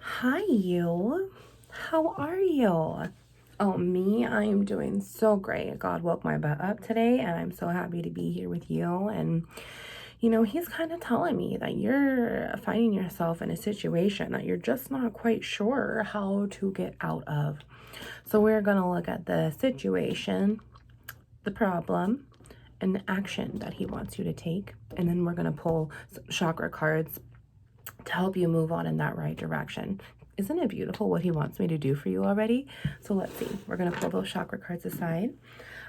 Hi, you. How are you? Oh, me? I am doing so great. God woke my butt up today, and I'm so happy to be here with you. And, he's kind of telling me that you're finding yourself in a situation that you're just not quite sure how to get out of. So, we're going to look at the situation, the problem, and the action that he wants you to take. And then we're going to pull some chakra cards to help you move on in that right direction. Isn't it beautiful what he wants me to do for you already? So let's see. We're going to pull those chakra cards aside.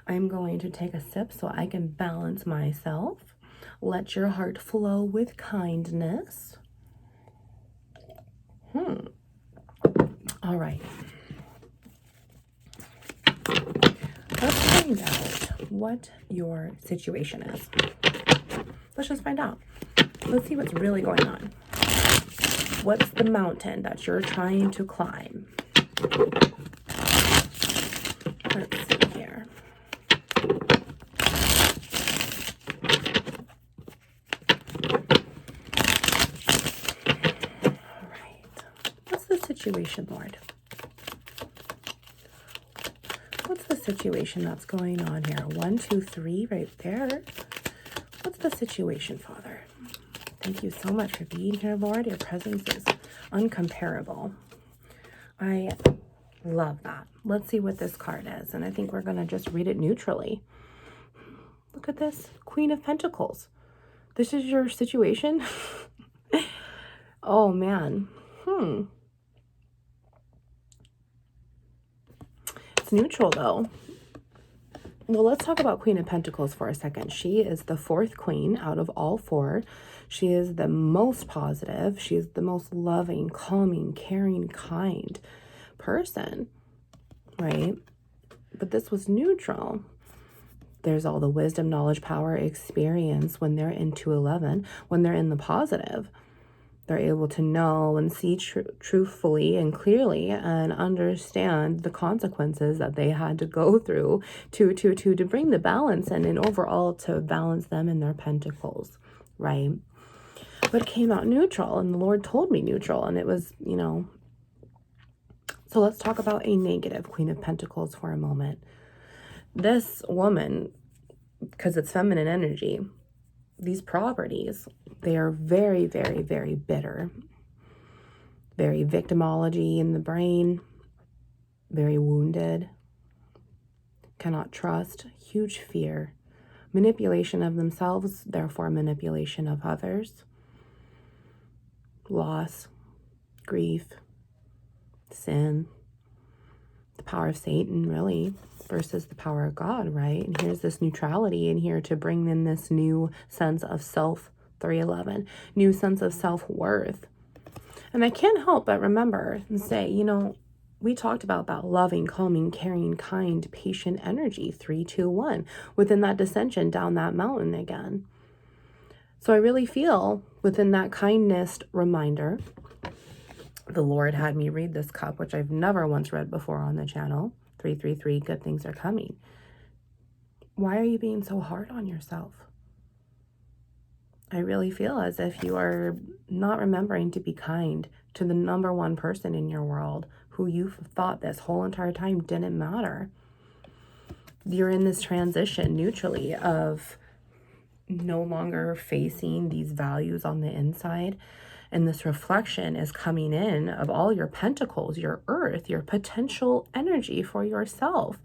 I'm going to take a sip so I can balance myself. Let your heart flow with kindness. All right. Let's find out what your situation is. Let's just find out. Let's see what's really going on. What's the mountain that you're trying to climb? Let's see here. All right. What's the situation, Lord? What's the situation that's going on here? 1, 2, 3 right there. What's the situation, Father? Thank you so much for being here, Lord. Your presence is uncomparable. I love that. Let's see what this card is. And I think we're going to just read it neutrally. Look at this. Queen of Pentacles. This is your situation? Oh, man. It's neutral, though. Well, let's talk about Queen of Pentacles for a second. She is the fourth queen out of all four. She is the most positive. She is the most loving, calming, caring, kind person, right? But this was neutral. There's all the wisdom, knowledge, power, experience when they're in 211, when they're in the positive. They're able to know and see truthfully and clearly and understand the consequences that they had to go through to bring the balance in and overall to balance them in their pentacles, right? But it came out neutral, and the Lord told me neutral, and it was, So let's talk about a negative Queen of Pentacles for a moment. This woman, because it's feminine energy, these properties, they are very, very, very bitter. Very victimology in the brain. Very wounded. Cannot trust. Huge fear. Manipulation of themselves, therefore manipulation of others. Loss. Grief. Sin. The power of Satan, really, versus the power of God, right? And here's this neutrality in here to bring in this new sense of self, 311, new sense of self-worth. And I can't help but remember and say, we talked about that loving, calming, caring, kind, patient energy, 321, within that descension down that mountain again. So I really feel within that kindness reminder, the Lord had me read this cup, which I've never once read before on the channel. 333, good things are coming. Why are you being so hard on yourself? I really feel as if you are not remembering to be kind to the number one person in your world who you thought this whole entire time didn't matter. You're in this transition neutrally of no longer facing these values on the inside. And this reflection is coming in of all your pentacles, your earth, your potential energy for yourself.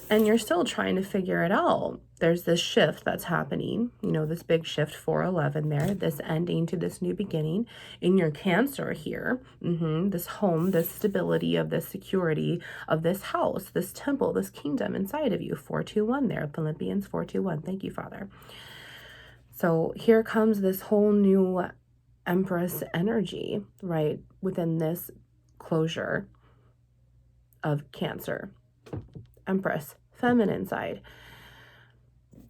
And you're still trying to figure it out. There's this shift that's happening, this big shift, 411 there, this ending to this new beginning in your Cancer here. This home, this stability of this security of this house, this temple, this kingdom inside of you, 421 there, Philippians 421. Thank you, Father. So here comes this whole new Empress energy, right, within this closure of Cancer. Empress, feminine side.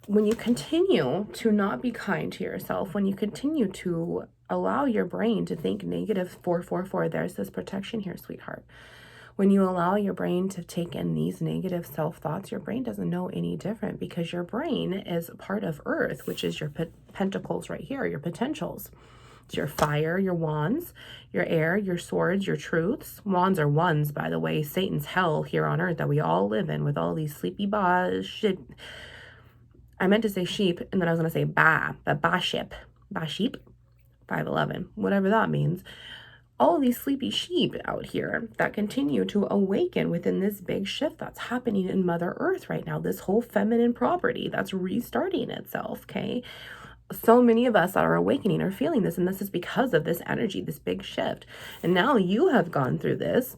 When you continue to not be kind to yourself, when you continue to allow your brain to think negative 444, there's this protection here, sweetheart. When you allow your brain to take in these negative self-thoughts, your brain doesn't know any different because your brain is part of Earth, which is your pentacles right here, your potentials. It's your fire, your wands, your air, your swords, your truths. Wands are ones, by the way. Satan's hell here on earth that we all live in with all these sleepy shit. I meant to say sheep, and then I was going to say ship. Ba sheep, 5'11", whatever that means. All these sleepy sheep out here that continue to awaken within this big shift that's happening in Mother Earth right now. This whole feminine property that's restarting itself, okay? So many of us that are awakening are feeling this, and this is because of this energy, this big shift. And now you have gone through this.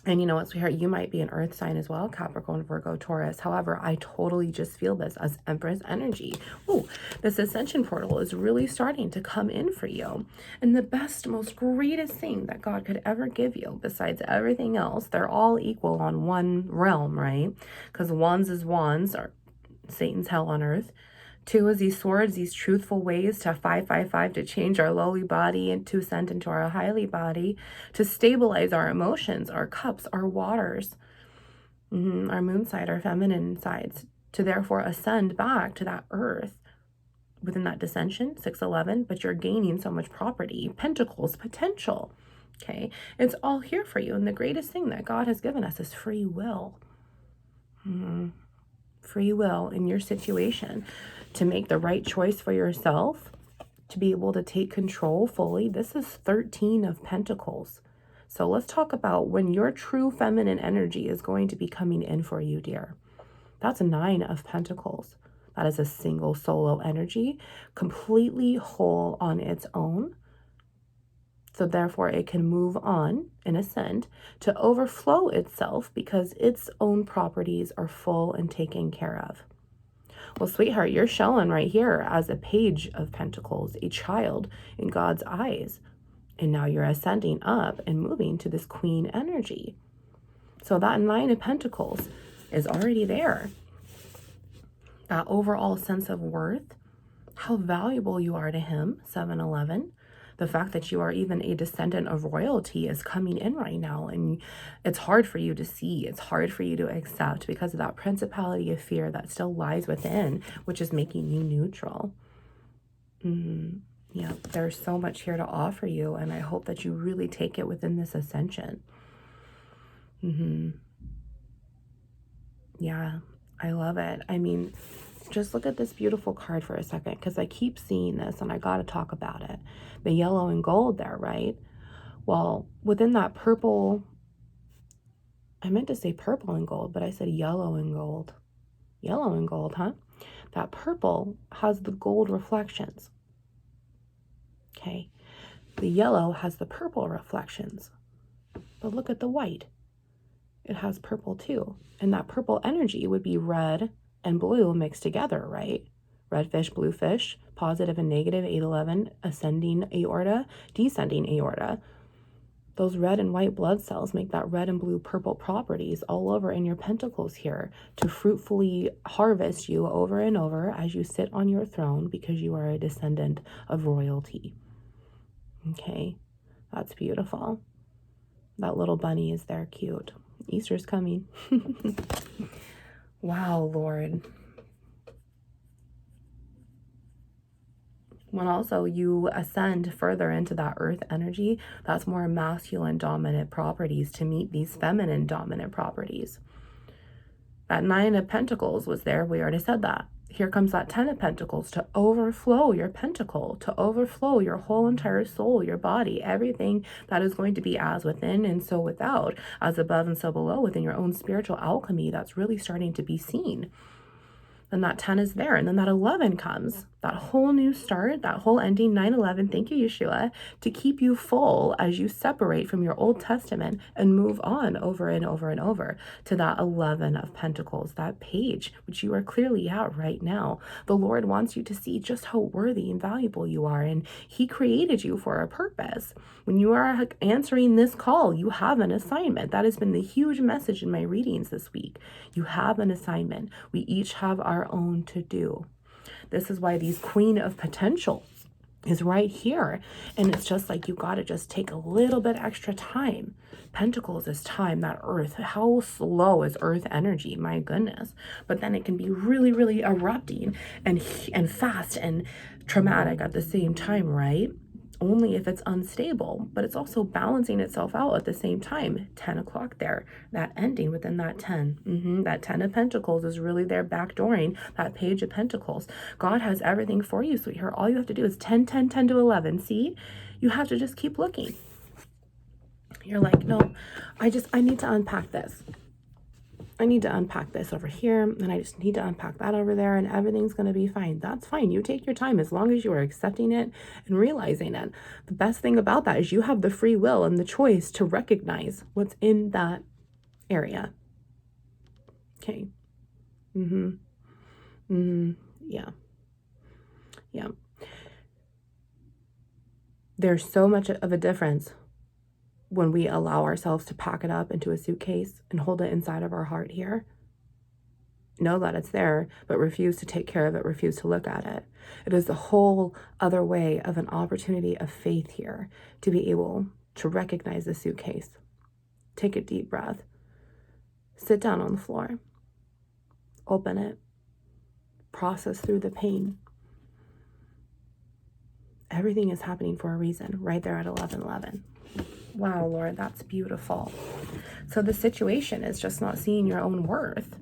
And you know what, sweetheart, you might be an earth sign as well, Capricorn, Virgo, Taurus. However, I totally just feel this as Empress energy. Oh, this ascension portal is really starting to come in for you. And the best, most greatest thing that God could ever give you, besides everything else, they're all equal on one realm, right? Because wands is wands, or Satan's hell on earth. 2 is these swords, these truthful ways to 555 to change our lowly body and to ascend into our highly body, to stabilize our emotions, our cups, our waters, our moon side, our feminine sides, to therefore ascend back to that earth within that descension, 611, but you're gaining so much property, pentacles, potential, okay? It's all here for you. And the greatest thing that God has given us is free will. Free will in your situation to make the right choice for yourself, to be able to take control fully. This is 13 of Pentacles. So let's talk about when your true feminine energy is going to be coming in for you, dear. That's a 9 of Pentacles. That is a single solo energy, completely whole on its own. So therefore it can move on and ascend to overflow itself because its own properties are full and taken care of. Well, sweetheart, you're showing right here as a Page of Pentacles, a child in God's eyes. And now you're ascending up and moving to this Queen energy. So that 9 of Pentacles is already there. That overall sense of worth, how valuable you are to him, 711. The fact that you are even a descendant of royalty is coming in right now. And it's hard for you to see. It's hard for you to accept because of that principality of fear that still lies within, which is making you neutral. Yeah, there's so much here to offer you. And I hope that you really take it within this ascension. Yeah, I love it. I mean, just look at this beautiful card for a second, because I keep seeing this and I got to talk about it. The yellow and gold there, right? Well, within that purple, I meant to say purple and gold, but I said yellow and gold. Yellow and gold, huh? That purple has the gold reflections. Okay. The yellow has the purple reflections. But look at the white. It has purple too. And that purple energy would be red and blue mixed together, right? Red fish, blue fish, positive and negative, 811, ascending aorta, descending aorta. Those red and white blood cells make that red and blue purple properties all over in your pentacles here to fruitfully harvest you over and over as you sit on your throne because you are a descendant of royalty. Okay, that's beautiful. That little bunny is there, cute. Easter's coming. Wow, Lord. When also you ascend further into that earth energy, that's more masculine dominant properties to meet these feminine dominant properties. That 9 of Pentacles was there. We already said that. Here comes that 10 of Pentacles to overflow your pentacle, to overflow your whole entire soul, your body, everything that is going to be as within and so without, as above and so below within your own spiritual alchemy that's really starting to be seen. Then that 10 is there. And then that 11 comes, that whole new start, that whole ending, 9/11, thank you, Yeshua, to keep you full as you separate from your Old Testament and move on over and over and over to that 11 of Pentacles, that page, which you are clearly at right now. The Lord wants you to see just how worthy and valuable you are. And he created you for a purpose. When you are answering this call, you have an assignment. That has been the huge message in my readings this week. You have an assignment. We each have our own to do. This is why these Queen of Potential is right here. And it's just like you got to just take a little bit extra time. Pentacles is time, that earth. How slow is earth energy? My goodness. But then it can be really, really erupting and fast and traumatic at the same time, right? only if it's unstable, but it's also balancing itself out at the same time. 10 o'clock there, that ending within that 10. That 10 of Pentacles is really there backdooring that Page of Pentacles. God has everything for you, sweetheart. All you have to do is 10, 10, 10 to 11. See, you have to just keep looking. You're like, no, I need to unpack this. I need to unpack this over here, and I just need to unpack that over there, and everything's going to be fine. That's fine. You take your time as long as you are accepting it and realizing it. The best thing about that is you have the free will and the choice to recognize what's in that area. Okay. Yeah. There's so much of a difference when we allow ourselves to pack it up into a suitcase and hold it inside of our heart here. Know that it's there, but refuse to take care of it, refuse to look at it. It is a whole other way of an opportunity of faith here to be able to recognize the suitcase. Take a deep breath. Sit down on the floor. Open it. Process through the pain. Everything is happening for a reason, right there at 11:11. Wow, Lord, that's beautiful. So the situation is just not seeing your own worth.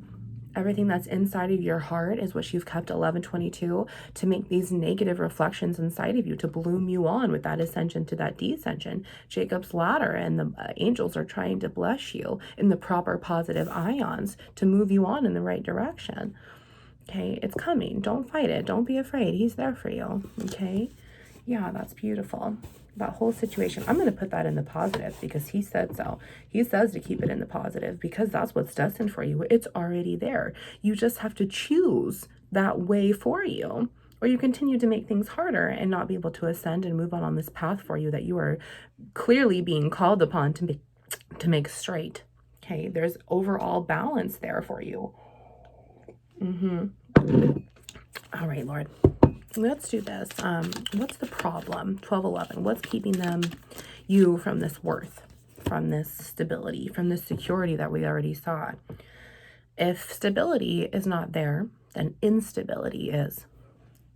Everything that's inside of your heart is what you've kept 11:22 to make these negative reflections inside of you, to bloom you on with that ascension to that descension. Jacob's ladder, and the angels are trying to bless you in the proper positive ions to move you on in the right direction. Okay, it's coming. Don't fight it. Don't be afraid. He's there for you. Okay, yeah, that's beautiful. That whole situation, I'm going to put that in the positive because he said so. He says to keep it in the positive because that's what's destined for you. It's already there. You just have to choose that way for you, or you continue to make things harder and not be able to ascend and move on this path for you that you are clearly being called upon to make straight. Okay, there's overall balance there for you. All right, Lord. Let's do this. What's the problem? 12:11. What's keeping you from this worth, from this stability, from this security that we already saw? If stability is not there, then instability is.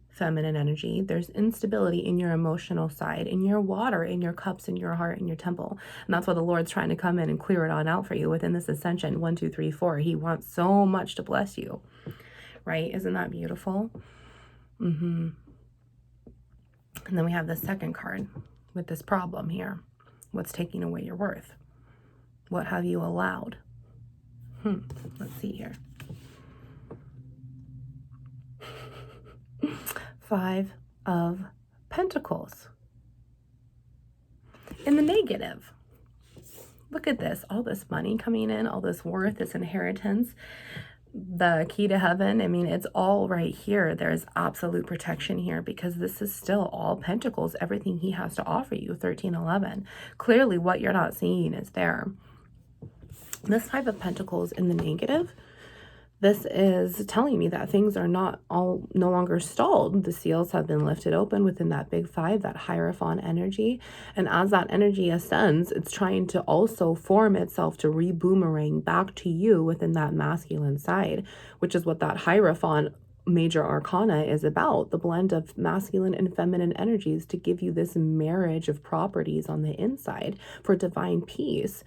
Feminine energy. There's instability in your emotional side, in your water, in your cups, in your heart, in your temple. And that's why the Lord's trying to come in and clear it on out for you within this ascension. 1, 2, 3, 4. He wants so much to bless you. Right? Isn't that beautiful? And then we have the second card with this problem here. What's taking away your worth? What have you allowed? Let's see here. 5 of Pentacles. In the negative. Look at this. All this money coming in, all this worth, this inheritance. The key to heaven, I mean, it's all right here. There's absolute protection here because this is still all Pentacles, everything he has to offer you, 13:11. Clearly, what you're not seeing is there. This 5 of Pentacles in the negative, this is telling me that things are no longer stalled. The seals have been lifted open within that big 5, that Hierophant energy. And as that energy ascends, it's trying to also form itself to re-boomerang back to you within that masculine side, which is what that Hierophant major arcana is about, the blend of masculine and feminine energies to give you this marriage of properties on the inside for divine peace.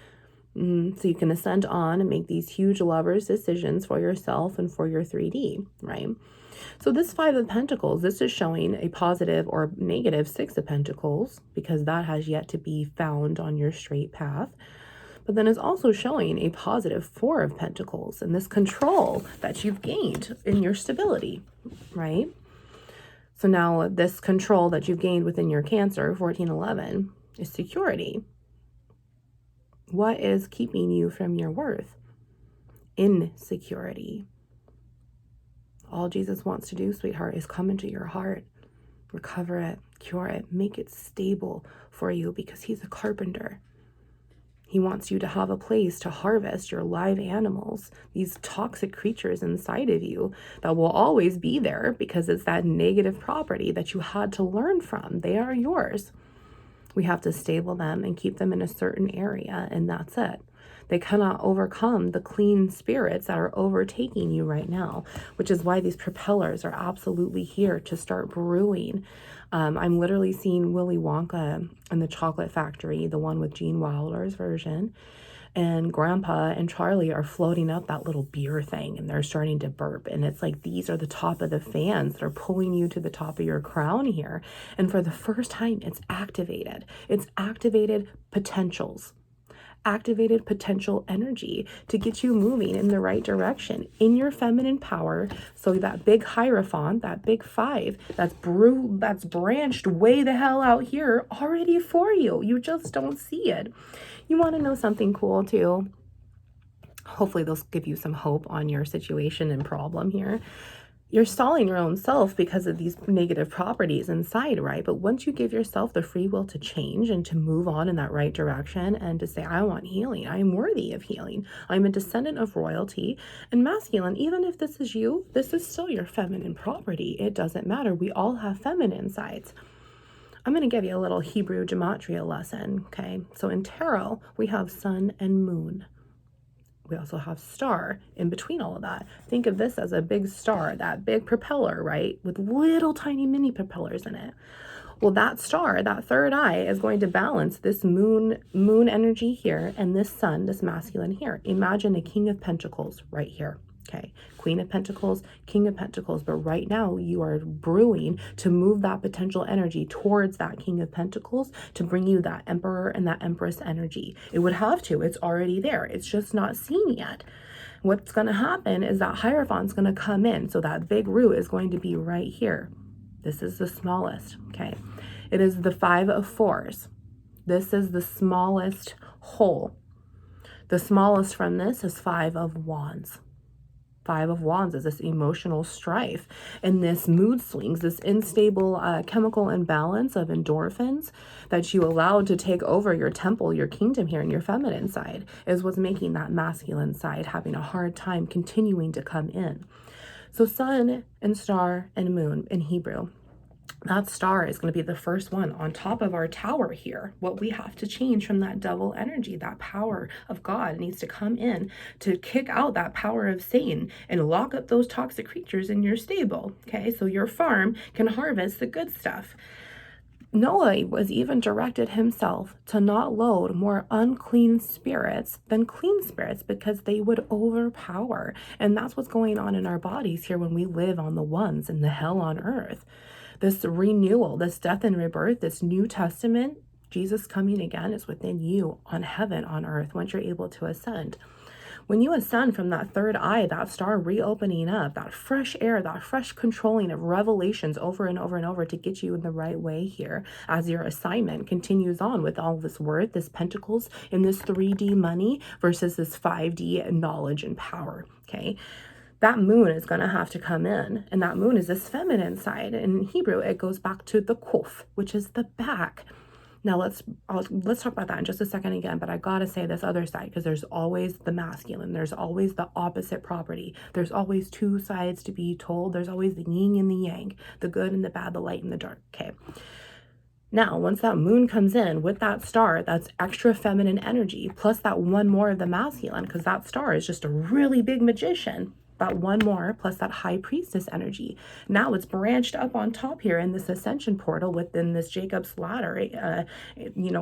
So you can ascend on and make these huge lovers decisions for yourself and for your 3D, right? So this 5 of Pentacles, this is showing a positive or negative 6 of Pentacles because that has yet to be found on your straight path. But then it's also showing a positive 4 of Pentacles and this control that you've gained in your stability, right? So now this control that you've gained within your Cancer, 14:11, is security. What is keeping you from your worth? Insecurity. All Jesus wants to do, sweetheart, is come into your heart, recover it, cure it, make it stable for you because he's a carpenter. He wants you to have a place to harvest your live animals, these toxic creatures inside of you that will always be there because it's that negative property that you had to learn from. They are yours. We have to stable them and keep them in a certain area, and that's it. They cannot overcome the clean spirits that are overtaking you right now, which is why these propellers are absolutely here to start brewing I'm literally seeing Willy Wonka and the Chocolate Factory, the one with Gene Wilder's version. And Grandpa and Charlie are floating up that little beer thing, and they're starting to burp. And it's like, these are the top of the fans that are pulling you to the top of your crown here. And for the first time, it's activated. It's activated potentials. Activated potential energy to get you moving in the right direction in your feminine power. So that big Hierophant, that big 5, that's branched way the hell out here already for you. You just don't see it. You want to know something cool too? Hopefully they'll give you some hope on your situation and problem here. You're stalling your own self because of these negative properties inside, right? But once you give yourself the free will to change and to move on in that right direction and to say, I want healing, I am worthy of healing, I'm a descendant of royalty and masculine, even if this is you, this is still your feminine property. It doesn't matter. We all have feminine sides. I'm going to give you a little Hebrew Gematria lesson, okay? So in tarot, we have sun and moon. We also have star in between all of that. Think of this as a big star, that big propeller, right? With little tiny mini propellers in it. Well, that star, that third eye, is going to balance this moon energy here and this sun, this masculine here. Imagine a King of Pentacles right here. Okay, Queen of Pentacles, King of Pentacles, but right now you are brewing to move that potential energy towards that King of Pentacles to bring you that Emperor and that Empress energy. It would have to, it's already there. It's just not seen yet. What's going to happen is that Hierophant's going to come in. So that big root is going to be right here. This is the smallest, okay? It is the 5 of 4s. This is the smallest hole. The smallest from this is 5 of Wands. 5 of Wands is this emotional strife and this mood swings, this unstable chemical imbalance of endorphins that you allowed to take over your temple, your kingdom here in your feminine side is what's making that masculine side having a hard time continuing to come in. So sun and star and moon in Hebrew. That star is going to be the first one on top of our tower here. What we have to change from that double energy, that power of God needs to come in to kick out that power of Satan and lock up those toxic creatures in your stable. Okay, so your farm can harvest the good stuff. Noah was even directed himself to not load more unclean spirits than clean spirits because they would overpower. And that's what's going on in our bodies here when we live on the ones in the hell on earth. This renewal, this death and rebirth, this New Testament, Jesus coming again is within you on heaven, on earth, once you're able to ascend. When you ascend from that third eye, that star reopening up, that fresh air, that fresh controlling of revelations over and over and over to get you in the right way here as your assignment continues on with all this worth, this pentacles in this 3D money versus this 5D knowledge and power, okay? That moon is going to have to come in, and that moon is this feminine side. In Hebrew, it goes back to the kuf, which is the back. Now let's talk about that in just a second again, but I gotta say this other side because there's always the masculine, there's always the opposite property, there's always two sides to be told, there's always the yin and the yang, the good and the bad, the light and the dark. Okay. Now, once that moon comes in with that star, that's extra feminine energy, plus that one more of the masculine, because that star is just a really big magician. That one more plus that high priestess energy. Now it's branched up on top here in this ascension portal within this Jacob's ladder,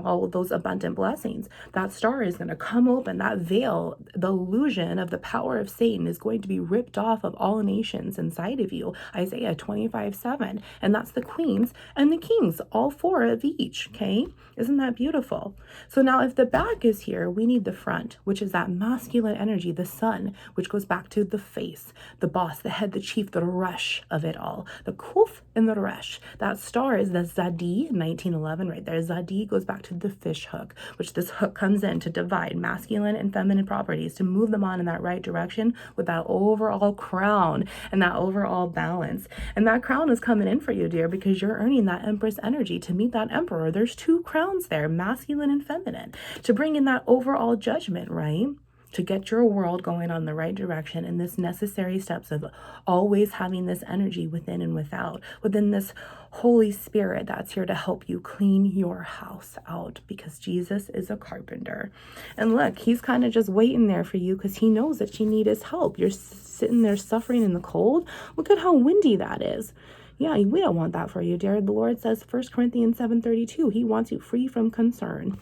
all of those abundant blessings. That star is going to come open, that veil, the illusion of the power of Satan is going to be ripped off of all nations inside of you. Isaiah 25:7. And that's the queens and the kings, all 4 of each, okay? Isn't that beautiful? So now if the back is here, we need the front, which is that masculine energy, the sun, which goes back to the face, the boss, the head, the chief, the rush of it all, the kuf and the rush. That star is the Zadi, 1911 right there. Zadi goes back to the fish hook, which this hook comes in to divide masculine and feminine properties, to move them on in that right direction with that overall crown and that overall balance. And that crown is coming in for you, dear, because you're earning that Empress energy to meet that Emperor. There's 2 crowns there, masculine and feminine, to bring in that overall judgment, right? To get your world going on the right direction, and this necessary steps of always having this energy within and without, within this Holy Spirit that's here to help you clean your house out, because Jesus is a carpenter. And look, he's kind of just waiting there for you because he knows that you need his help. You're sitting there suffering in the cold. Look at how windy that is. Yeah, we don't want that for you, dear. The Lord says, 1 Corinthians 7:32, he wants you free from concern.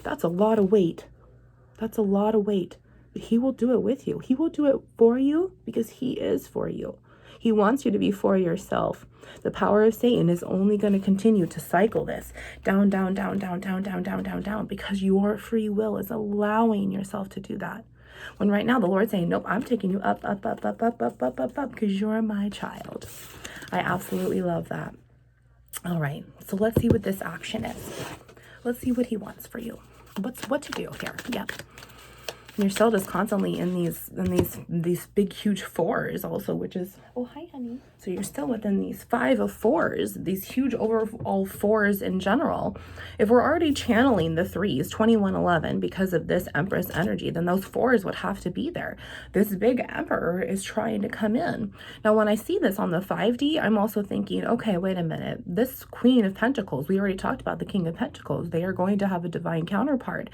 That's a lot of weight. That's a lot of weight. But he will do it with you. He will do it for you because he is for you. He wants you to be for yourself. The power of Satan is only going to continue to cycle this down, down, down, down, down, down, down, down, down, because your free will is allowing yourself to do that. When right now the Lord's saying, nope, I'm taking you up, up, up, up, up, up, up, up, up, because you're my child. I absolutely love that. All right, so let's see what this action is. Let's see what he wants for you. What to do here? Yep. And you're still just constantly in these big, huge fours also, which is, oh, hi, honey. So you're still within these 5 of fours, these huge overall fours in general. If we're already channeling the 3s, 2111, because of this Empress energy, then those 4s would have to be there. This big Emperor is trying to come in. Now, when I see this on the 5D, I'm also thinking, okay, wait a minute. This Queen of Pentacles, we already talked about the King of Pentacles. They are going to have a divine counterpart.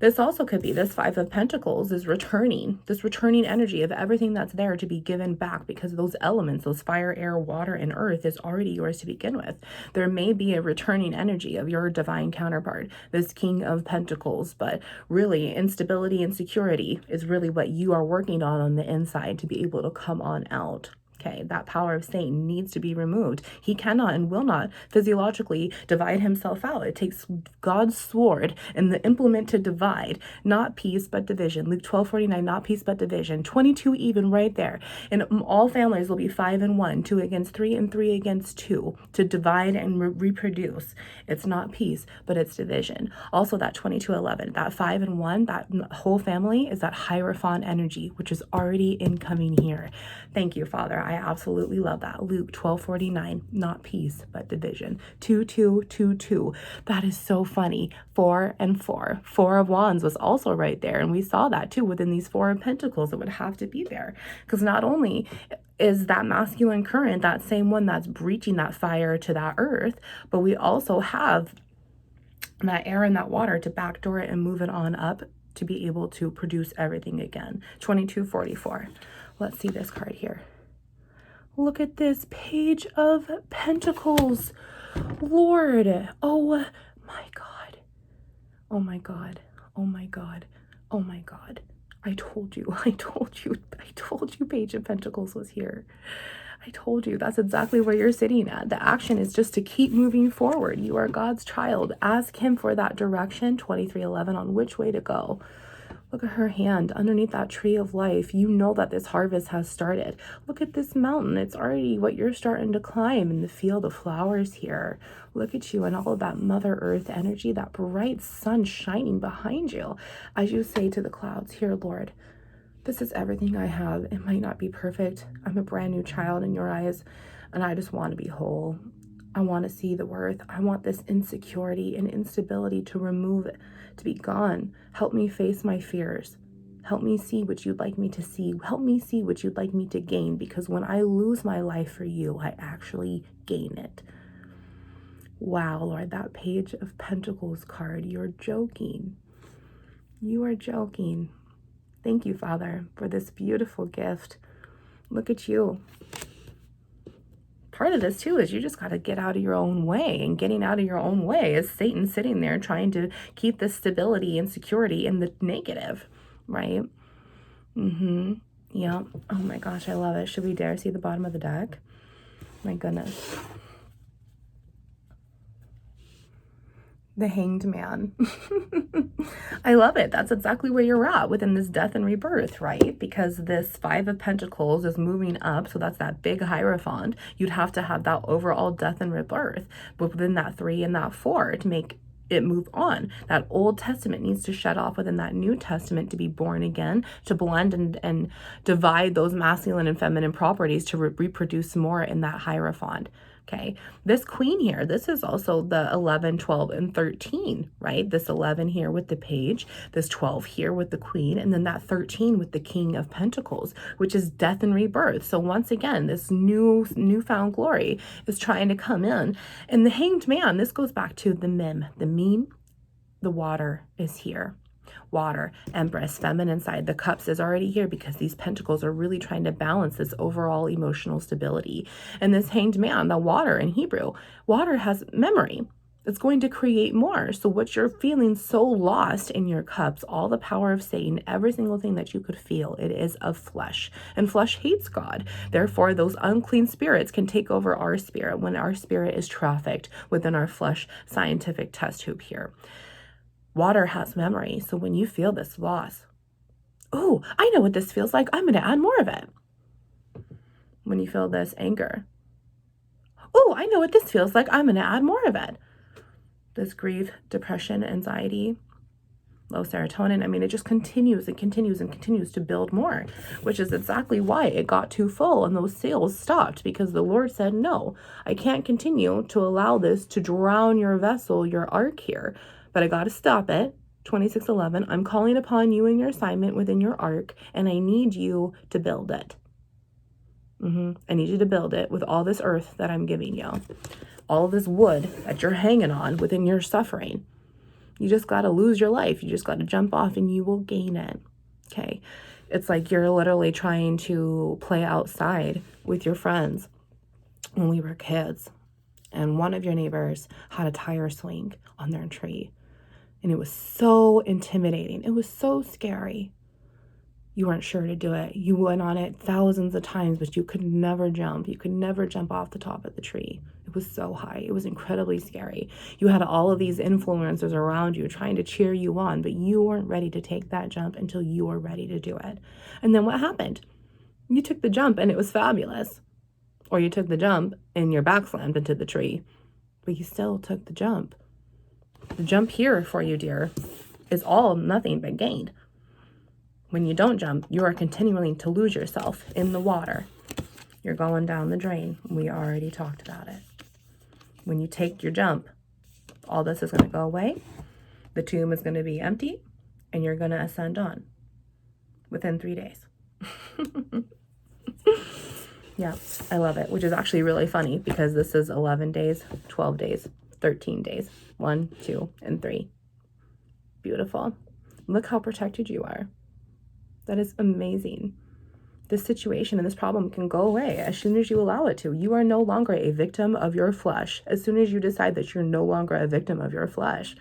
This also could be this 5 of Pentacles is returning, this returning energy of everything that's there to be given back, because those elements, those fire, air, water, and earth is already yours to begin with. There may be a returning energy of your divine counterpart, this King of Pentacles, but really instability and security is really what you are working on the inside to be able to come on out. Okay, that power of Satan needs to be removed. He cannot and will not physiologically divide himself out. It takes God's sword and the implement to divide, not peace but division. Luke 12:49, not peace but division. 22 even right there. And all families will be 5 and 1, 2 against 3, and 3 against 2 to divide and reproduce. It's not peace, but it's division. Also that 22:11, that 5 and 1, that whole family is that Hierophant energy, which is already incoming here. Thank you, Father. I absolutely love that. Luke 12:49, not peace, but division. 2222. That is so funny. 4 and 4. 4 of Wands was also right there. And we saw that too within these 4 of Pentacles. It would have to be there. Because not only is that masculine current that same one that's breaching that fire to that earth, but we also have that air and that water to backdoor it and move it on up to be able to produce everything again. 2244. Let's see this card here. Look at this Page of Pentacles. Lord. Oh my God. Oh my God. Oh my God. Oh my God. I told you Page of Pentacles was here. I told you that's exactly where you're sitting at. The action is just to keep moving forward. You are God's child. Ask him for that direction, 2311, on which way to go. Look at her hand underneath that tree of life. You know that this harvest has started. Look at this mountain. It's already what you're starting to climb in the field of flowers here. Look at you and all of that Mother Earth energy, that bright sun shining behind you. As you say to the clouds, here, Lord, this is everything I have. It might not be perfect. I'm a brand new child in your eyes, and I just want to be whole. I want to see the worth. I want this insecurity and instability to remove it, to be gone. Help me face my fears. Help me see what you'd like me to see. Help me see what you'd like me to gain, because when I lose my life for you, I actually gain it. Wow, Lord, that Page of Pentacles card, you're joking. You are joking. Thank you, Father, for this beautiful gift. Look at you. Part of this too is you just got to get out of your own way, and getting out of your own way is Satan sitting there trying to keep the stability and security in the negative, right? Yeah. Oh my gosh, I love it. Should we dare see the bottom of the deck? My goodness. The Hanged Man. I love it. That's exactly where you're at within this death and rebirth, right? Because this 5 of Pentacles is moving up. So that's that big Hierophant. You'd have to have that overall death and rebirth. But within that 3 and that 4 to make it move on. That Old Testament needs to shut off within that New Testament to be born again, to blend and divide those masculine and feminine properties to reproduce more in that Hierophant. Okay, this Queen here, this is also the 11, 12, and 13, right? This 11 here with the Page, this 12 here with the Queen, and then that 13 with the King of Pentacles, which is death and rebirth. So once again, this newfound glory is trying to come in. And the Hanged Man, this goes back to the meme, the water is here. Water, Empress, feminine side. The Cups is already here because these Pentacles are really trying to balance this overall emotional stability. And this Hanged Man, the water in Hebrew, water has memory. It's going to create more. So what you're feeling so lost in your cups, all the power of Satan, every single thing that you could feel, it is of flesh. And flesh hates God. Therefore, those unclean spirits can take over our spirit when our spirit is trafficked within our flesh scientific test tube here. Water has memory. So when you feel this loss, oh, I know what this feels like. I'm going to add more of it. When you feel this anger, oh, I know what this feels like. I'm going to add more of it. This grief, depression, anxiety, low serotonin. I mean, it just continues and continues and continues to build more, which is exactly why it got too full and those sales stopped, because the Lord said, no, I can't continue to allow this to drown your vessel, your ark here, but I got to stop it. 2611, I'm calling upon you in your assignment within your ark, and I need you to build it. I need you to build it with all this earth that I'm giving you. All this wood that you're hanging on within your suffering. You just got to lose your life. You just got to jump off and you will gain it. Okay. It's like you're literally trying to play outside with your friends when we were kids. And one of your neighbors had a tire swing on their tree. And it was so intimidating. It was so scary. You weren't sure to do it. You went on it thousands of times, but you could never jump. You could never jump off the top of the tree. It was so high. It was incredibly scary. You had all of these influencers around you trying to cheer you on, but you weren't ready to take that jump until you were ready to do it. And then what happened? You took the jump and it was fabulous. Or you took the jump and your back slammed into the tree, but you still took the jump. The jump here for you, dear, is all nothing but gained. When you don't jump, you are continuing to lose yourself in the water. You're going down the drain. We already talked about it. When you take your jump, all this is going to go away. The tomb is going to be empty, and you're going to ascend on within 3 days. Yeah, I love it, which is actually really funny because this is 11 days, 12 days, 13 days, 1, 2, and 3. Beautiful. Look how protected you are. That is amazing. This situation and this problem can go away as soon as you allow it to. You are no longer a victim of your flesh. As soon as you decide that you're no longer a victim of your flesh.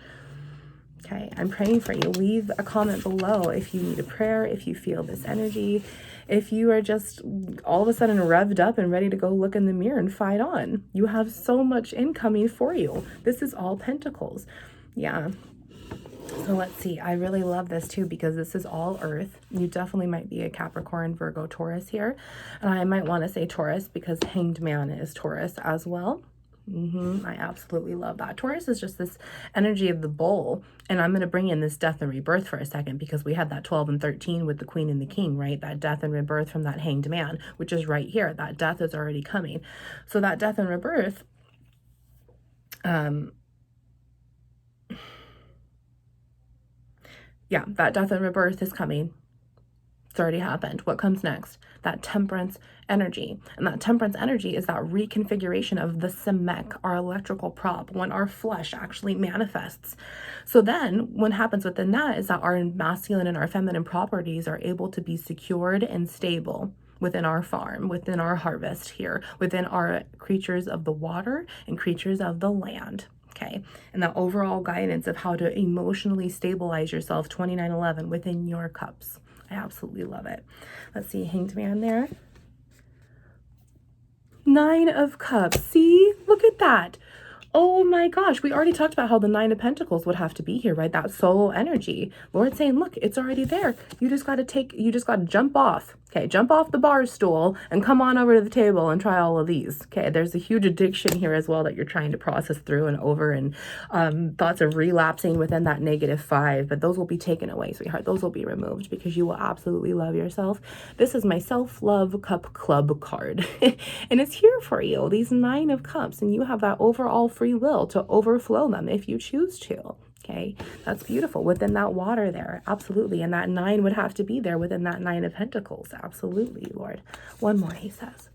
Okay, I'm praying for you. Leave a comment below if you need a prayer, if you feel this energy, if you are just all of a sudden revved up and ready to go look in the mirror and fight on. You have so much incoming for you. This is all Pentacles. Yeah. So let's see. I really love this too because this is all earth. You definitely might be a Capricorn, Virgo, Taurus here. And I might want to say Taurus because Hanged Man is Taurus as well. I absolutely love that. Taurus is just this energy of the bull. And I'm going to bring in this death and rebirth for a second because we had that 12 and 13 with the Queen and the King, right? That death and rebirth from that Hanged Man, which is right here. That death is already coming. So that death and rebirth, yeah, that death and rebirth is coming. It's already happened. What comes next? That temperance energy. And that temperance energy is that reconfiguration of the Semek, our electrical prop, when our flesh actually manifests. So then what happens within that is that our masculine and our feminine properties are able to be secured and stable within our farm, within our harvest here, within our creatures of the water and creatures of the land. Okay, and the overall guidance of how to emotionally stabilize yourself, 2911, within your cups. I absolutely love it. Let's see, Hanged Man there. 9 of Cups. See, look at that. Oh my gosh, we already talked about how the 9 of Pentacles would have to be here, right? That soul energy. Lord saying, look, it's already there. You just got to jump off. Okay, jump off the bar stool and come on over to the table and try all of these. Okay, there's a huge addiction here as well that you're trying to process through and over, and thoughts of relapsing within that -5, but those will be taken away, sweetheart. Those will be removed because you will absolutely love yourself. This is my self-love cup club card, and it's here for you, these 9 of Cups, and you have that overall free will to overflow them if you choose to. Okay, that's beautiful within that water there. Absolutely. And that 9 would have to be there within that 9 of Pentacles. Absolutely, Lord. One more, he says.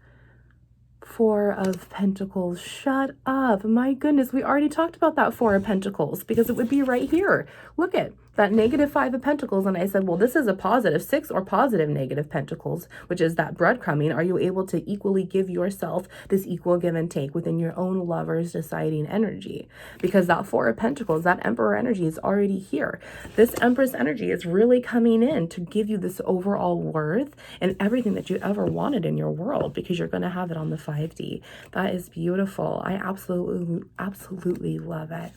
4 of Pentacles. Shut up. My goodness. We already talked about that 4 of Pentacles because it would be right here. Look at that negative 5 of Pentacles, and I said, well, this is a positive 6 or positive negative Pentacles, which is that breadcrumbing. Are you able to equally give yourself this equal give and take within your own lover's deciding energy? Because that 4 of Pentacles, that Emperor energy is already here. This Empress energy is really coming in to give you this overall worth and everything that you ever wanted in your world, because you're going to have it on the 5D. That is beautiful. I absolutely love it.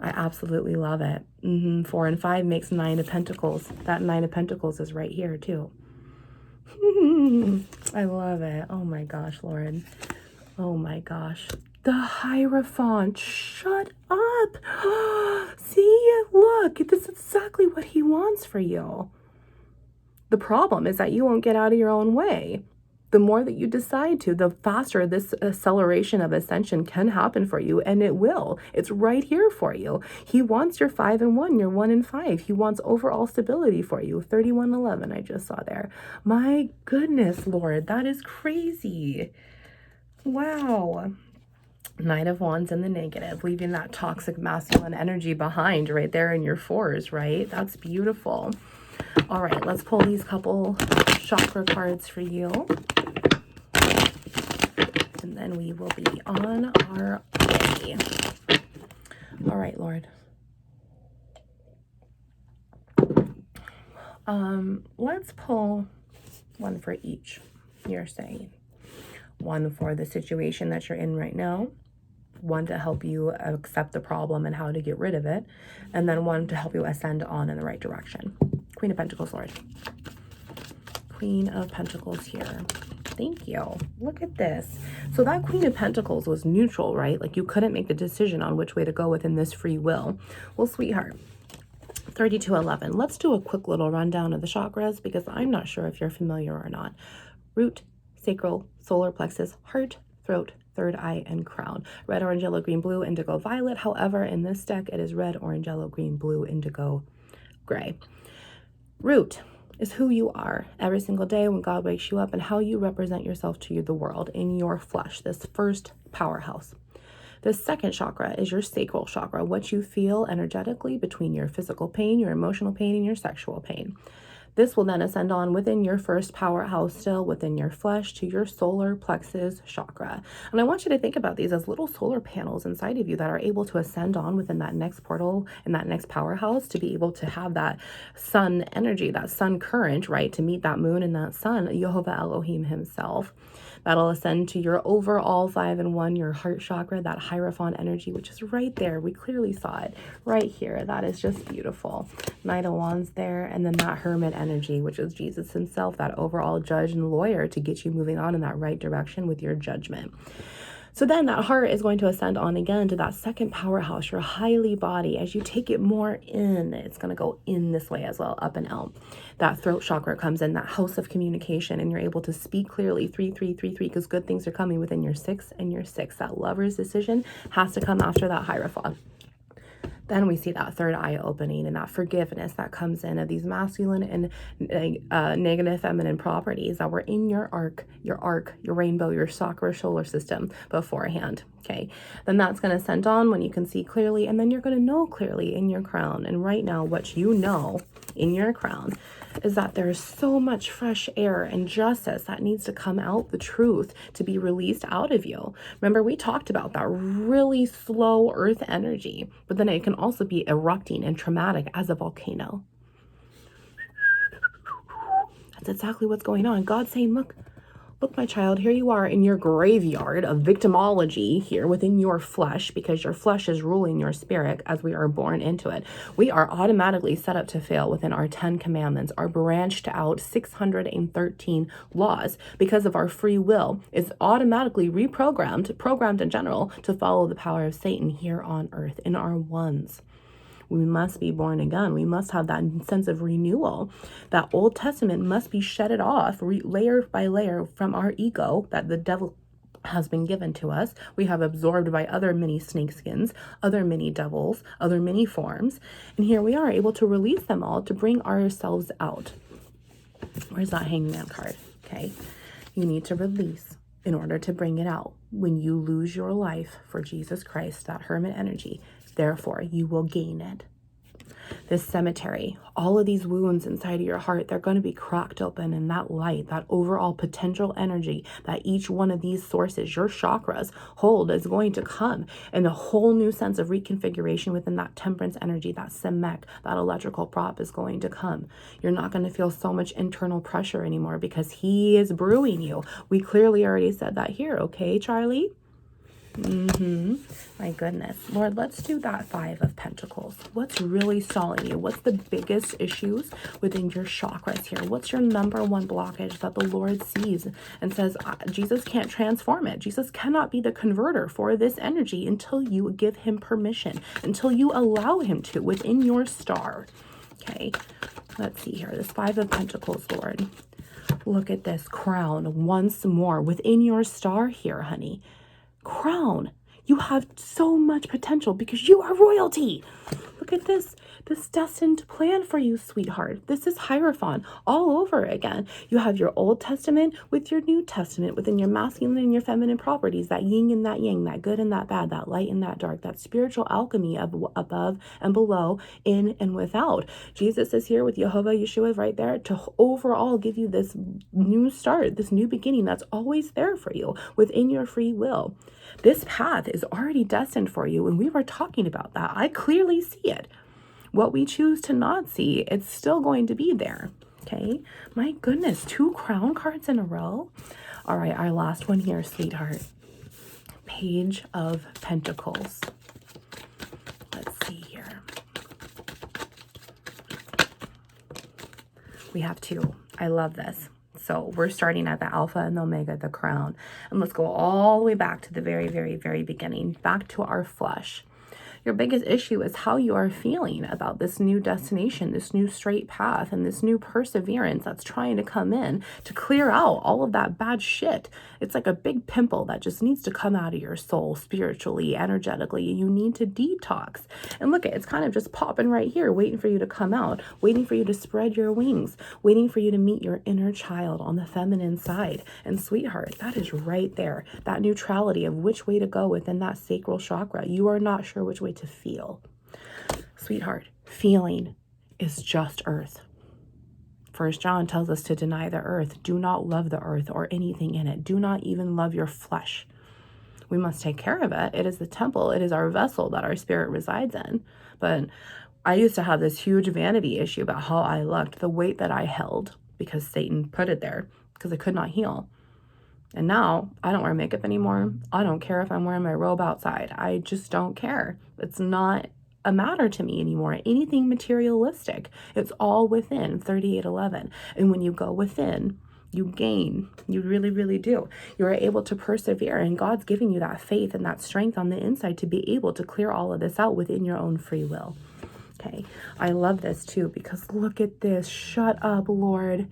I absolutely love it. 4 and 5 makes 9 of Pentacles. That 9 of Pentacles is right here too. I love it. Oh my gosh, Lord. Oh my gosh. The Hierophant. Shut up. See, look, this is exactly what he wants for you. The problem is that you won't get out of your own way. The more that you decide to, the faster this acceleration of ascension can happen for you, and it will. It's right here for you. He wants your 5 and 1, your 1 and 5. He wants overall stability for you. 3111, I just saw there. My goodness, Lord, that is crazy. Wow. Knight of Wands in the negative, leaving that toxic masculine energy behind right there in your 4s, right? That's beautiful. All right, let's pull these couple chakra cards for you. And then we will be on our way. All right, Lord. Let's pull one for each. You're saying one for the situation that you're in right now, one to help you accept the problem and how to get rid of it, and then one to help you ascend on in the right direction. Queen of Pentacles, Lord. Queen of Pentacles here. Thank you. Look at this. So that Queen of Pentacles was neutral, right? Like you couldn't make the decision on which way to go within this free will. Well, sweetheart, 3211. Let's do a quick little rundown of the chakras, because I'm not sure if you're familiar or not. Root, sacral, solar plexus, heart, throat, third eye, and crown. Red, orange, yellow, green, blue, indigo, violet. However, in this deck, it is red, orange, yellow, green, blue, indigo, gray. Root is who you are every single day when God wakes you up, and how you represent yourself to the world in your flesh, this first powerhouse. The second chakra is your sacral chakra, what you feel energetically between your physical pain, your emotional pain, and your sexual pain. This will then ascend on within your first powerhouse, still within your flesh, to your solar plexus chakra. And I want you to think about these as little solar panels inside of you that are able to ascend on within that next portal and that next powerhouse, to be able to have that sun energy, that sun current, right, to meet that moon and that sun, Jehovah Elohim himself. That'll ascend to your overall 5 and 1, your heart chakra, that Hierophant energy, which is right there. We clearly saw it right here. That is just beautiful. Knight of Wands there, and then that Hermit energy, which is Jesus himself, that overall judge and lawyer, to get you moving on in that right direction with your judgment. So then that heart is going to ascend on again to that second powerhouse, your highly body. As you take it more in, it's going to go in this way as well, up and out. That throat chakra comes in, that house of communication, and you're able to speak clearly, 3333, because good things are coming within your 6 and your 6. That lover's decision has to come after that Hierophant. Then we see that third eye opening and that forgiveness that comes in of these masculine and negative feminine properties that were in your arc, your rainbow, your chakra solar system beforehand. Okay, then that's going to ascend on when you can see clearly, and then you're going to know clearly in your crown. And right now, what you know in your crown is that there's so much fresh air and justice that needs to come out, the truth to be released out of you. Remember, we talked about that really slow earth energy, but then it can also be erupting and traumatic as a volcano. That's exactly what's going on. God's saying, look, my child, here you are in your graveyard of victimology here within your flesh, because your flesh is ruling your spirit as we are born into it. We are automatically set up to fail within our 10 commandments, our branched out 613 laws, because of our free will is automatically programmed in general to follow the power of Satan here on earth in our ones. We must be born again. We must have that sense of renewal. That Old Testament must be shedded off layer by layer from our ego that the devil has been given to us. We have absorbed by other mini snakeskins, other mini devils, other mini forms. And here we are able to release them all to bring ourselves out. Where's that Hangman card? Okay. You need to release in order to bring it out. When you lose your life for Jesus Christ, that hermit energy, therefore you will gain it. this cemetery, all of these wounds inside of your heart, they're going to be cracked open, and that light, that overall potential energy that each one of these sources, your chakras, hold is going to come in a whole new sense of reconfiguration within that temperance energy. That Semek, that electrical prop is going to come. You're not going to feel so much internal pressure anymore because he is brewing you. We clearly already said that here. Okay, Charlie? My goodness. Lord, let's do that 5 of Pentacles. What's really stalling you? What's the biggest issues within your chakras here? What's your number one blockage that the Lord sees and says, Jesus can't transform it. Jesus cannot be the converter for this energy until you give him permission, until you allow him to within your star. Okay, let's see here. This 5 of Pentacles, Lord. Look at this crown once more within your star here, honey. Crown. You have so much potential because you are royalty. Look at this destined plan for you, sweetheart. This is Hierophant all over again. You have your Old Testament with your New Testament, within your masculine and your feminine properties, that yin and that yang, that good and that bad, that light and that dark, that spiritual alchemy of above and below, in and without. Jesus is here with Jehovah Yeshua right there to overall give you this new start, this new beginning that's always there for you within your free will. This path is already destined for you, and we were talking about that. I clearly see it. What we choose to not see, it's still going to be there. Okay? My goodness, 2 crown cards in a row. All right, our last one here, sweetheart. Page of Pentacles. Let's see here. We have 2. I love this. So we're starting at the Alpha and the Omega, the crown. And let's go all the way back to the very, very, very beginning, back to our flesh. Your biggest issue is how you are feeling about this new destination, this new straight path, and this new perseverance that's trying to come in to clear out all of that bad shit. It's like a big pimple that just needs to come out of your soul spiritually, energetically. You need to detox. And look, it's kind of just popping right here, waiting for you to come out, waiting for you to spread your wings, waiting for you to meet your inner child on the feminine side. And sweetheart, that is right there. That neutrality of which way to go within that sacral chakra. You are not sure which way to feel. Sweetheart, feeling is just earth. 1 John tells us to deny the earth. Do not love the earth or anything in it. Do not even love your flesh. We must take care of it. It is the temple. It is our vessel that our spirit resides in. But I used to have this huge vanity issue about how I looked, the weight that I held, because Satan put it there, because I could not heal. And now I don't wear makeup anymore. I don't care if I'm wearing my robe outside. I just don't care. It's not a matter to me anymore. Anything materialistic. It's all within 3811. And when you go within, you gain. You really, really do. You are able to persevere, and God's giving you that faith and that strength on the inside to be able to clear all of this out within your own free will. Okay, I love this too, because look at this. Shut up, Lord.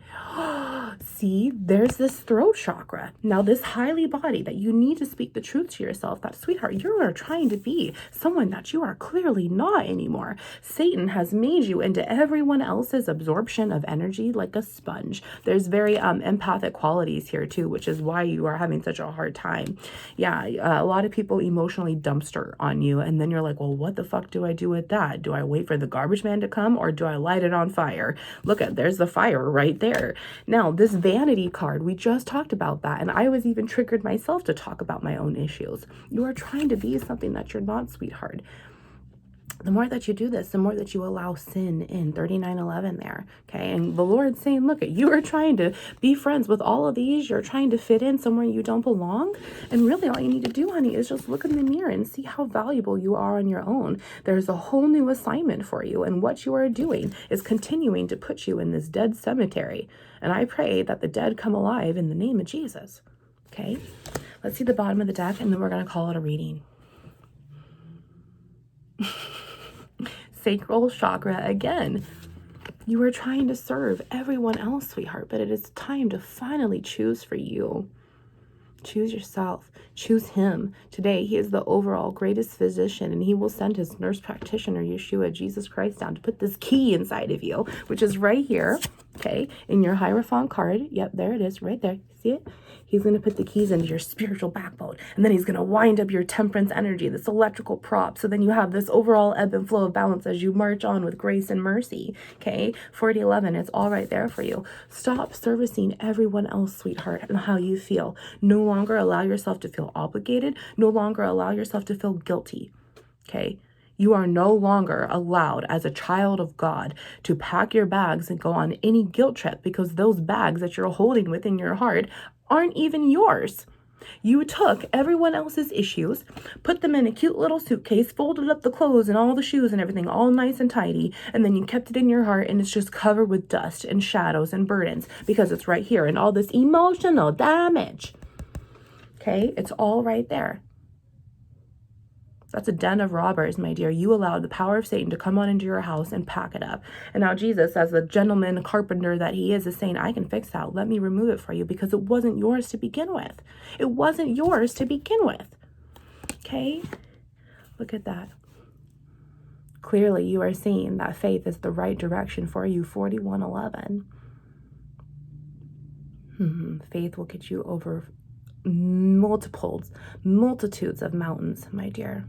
See, there's this throat chakra. Now, this highly body that you need to speak the truth to yourself, that sweetheart, you are trying to be someone that you are clearly not anymore. Satan has made you into everyone else's absorption of energy like a sponge. There's very empathic qualities here too, which is why you are having such a hard time. Yeah, a lot of people emotionally dumpster on you, and then you're like, well, what the fuck do I do with that? Do I wait for the garbage man to come, or do I light it on fire? Look at, there's the fire right there. Now, this vanity card, we just talked about that, and I was even triggered myself to talk about my own issues. You are trying to be something that you're not, sweetheart. The more that you do this, the more that you allow sin in. 3911 there. Okay. And the Lord's saying, look, you are trying to be friends with all of these. You're trying to fit in somewhere you don't belong. And really all you need to do, honey, is just look in the mirror and see how valuable you are on your own. There's a whole new assignment for you. And what you are doing is continuing to put you in this dead cemetery. And I pray that the dead come alive in the name of Jesus. Okay. Let's see the bottom of the deck, and then we're going to call it a reading. Sacral chakra again. You are trying to serve everyone else, sweetheart, but it is time to finally choose for you. Choose yourself. Choose him. Today, he is the overall greatest physician, and he will send his nurse practitioner, Yeshua, Jesus Christ, down to put this key inside of you, which is right here. Okay, in your Hierophant card, yep, there it is, right there. See it? He's going to put the keys into your spiritual backbone, and then he's going to wind up your temperance energy, this electrical prop. So then you have this overall ebb and flow of balance as you march on with grace and mercy. Okay, 4011, it's all right there for you. Stop servicing everyone else, sweetheart, and how you feel. No longer allow yourself to feel obligated. No longer allow yourself to feel guilty. Okay. You are no longer allowed as a child of God to pack your bags and go on any guilt trip, because those bags that you're holding within your heart aren't even yours. You took everyone else's issues, put them in a cute little suitcase, folded up the clothes and all the shoes and everything all nice and tidy, and then you kept it in your heart, and it's just covered with dust and shadows and burdens because it's right here and all this emotional damage. Okay, it's all right there. That's a den of robbers, my dear. You allowed the power of Satan to come on into your house and pack it up. And now Jesus, as the gentleman carpenter that he is saying, I can fix that. Let me remove it for you, because it wasn't yours to begin with. It wasn't yours to begin with. Okay? Look at that. Clearly, you are seeing that faith is the right direction for you, 4111. Faith will get you over multitudes of mountains, my dear.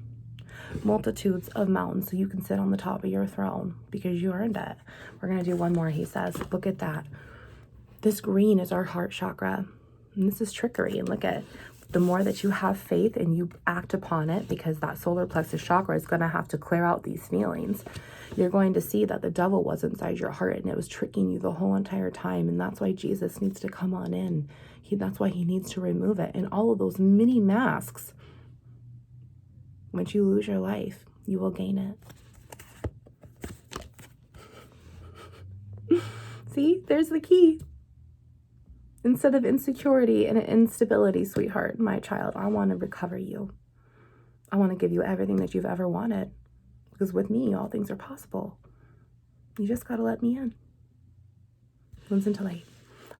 Multitudes of mountains, so you can sit on the top of your throne because you earned it. We're going to do one more, he says. Look at that. This green is our heart chakra. And this is trickery. And look at, the more that you have faith and you act upon it, because that solar plexus chakra is going to have to clear out these feelings, you're going to see that the devil was inside your heart and it was tricking you the whole entire time. And that's why Jesus needs to come on in. That's why he needs to remove it. And all of those mini masks, once you lose your life, you will gain it. See, there's the key. Instead of insecurity and instability, sweetheart, my child, I want to recover you. I want to give you everything that you've ever wanted. Because with me, all things are possible. You just got to let me in. Wounds into light.